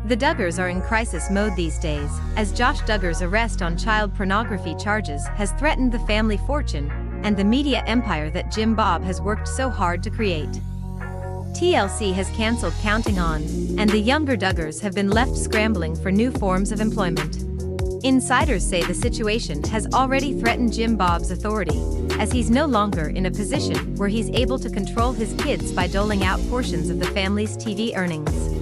The Duggars are in crisis mode these days, as Josh Duggar's arrest on child pornography charges has threatened the family fortune and the media empire that Jim Bob has worked so hard to create. TLC has cancelled Counting On, and the younger Duggars have been left scrambling for new forms of employment. Insiders say the situation has already threatened Jim Bob's authority, as he's no longer in a position where he's able to control his kids by doling out portions of the family's TV earnings.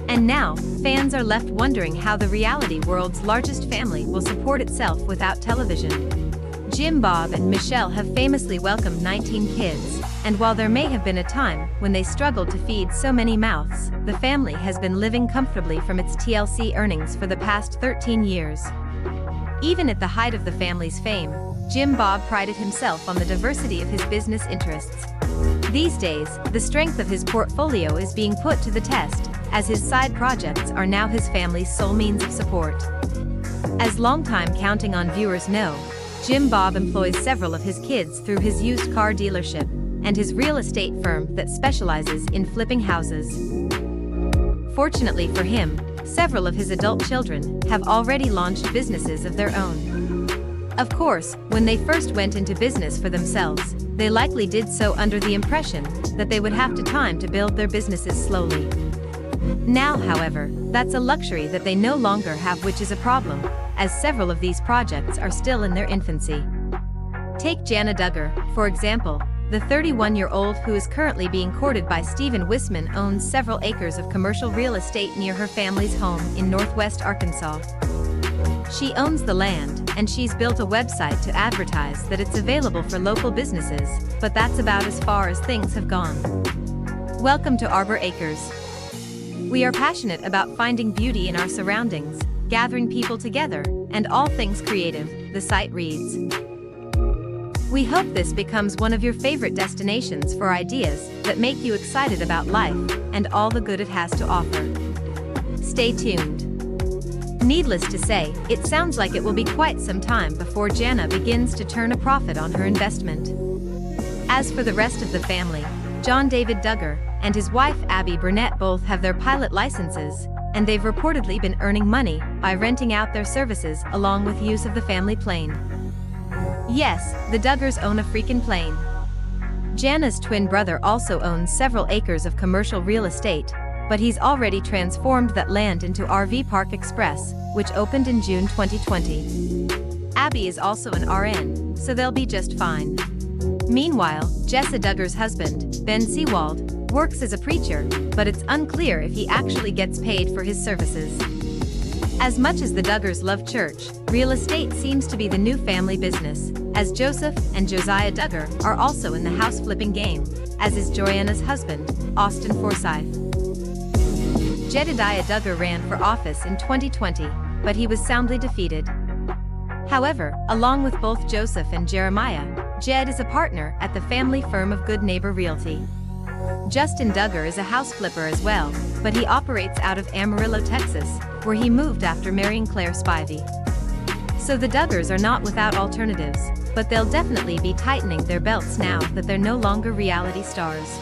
And now, fans are left wondering how the reality world's largest family will support itself without television. Jim Bob and Michelle have famously welcomed 19 kids, and while there may have been a time when they struggled to feed so many mouths, the family has been living comfortably from its TLC earnings for the past 13 years. Even at the height of the family's fame, Jim Bob prided himself on the diversity of his business interests. These days, the strength of his portfolio is being put to the test, as his side projects are now his family's sole means of support. As longtime Counting On viewers know, Jim Bob employs several of his kids through his used car dealership and his real estate firm that specializes in flipping houses. Fortunately for him, several of his adult children have already launched businesses of their own. Of course, when they first went into business for themselves, they likely did so under the impression that they would have time to build their businesses slowly. Now, however, that's a luxury that they no longer have, which is a problem, as several of these projects are still in their infancy. Take Jana Duggar, for example. The 31-year-old who is currently being courted by Stephen Wisman owns several acres of commercial real estate near her family's home in northwest Arkansas. She owns the land, and she's built a website to advertise that it's available for local businesses, but that's about as far as things have gone. Welcome to Arbor Acres. We are passionate about finding beauty in our surroundings, gathering people together, and all things creative, the site reads. We hope this becomes one of your favorite destinations for ideas that make you excited about life and all the good it has to offer. Stay tuned. Needless to say, it sounds like it will be quite some time before Jana begins to turn a profit on her investment. As for the rest of the family, John David Duggar and his wife Abby Burnett both have their pilot licenses, and they've reportedly been earning money by renting out their services along with use of the family plane. Yes, the Duggars own a freaking plane. Jana's twin brother also owns several acres of commercial real estate, but he's already transformed that land into RV Park Express, which opened in June 2020. Abby is also an RN, so they'll be just fine. Meanwhile, Jessa Duggar's husband, Ben Seawald, works as a preacher, but it's unclear if he actually gets paid for his services. As much as the Duggars love church, real estate seems to be the new family business, as Joseph and Josiah Duggar are also in the house flipping game, as is Joanna's husband, Austin Forsyth. Jedediah Duggar ran for office in 2020, but he was soundly defeated. However, along with both Joseph and Jeremiah, Jed is a partner at the family firm of Good Neighbor Realty. Justin Duggar is a house flipper as well, but he operates out of Amarillo, Texas, where he moved after marrying Claire Spivey. So the Duggars are not without alternatives, but they'll definitely be tightening their belts now that they're no longer reality stars.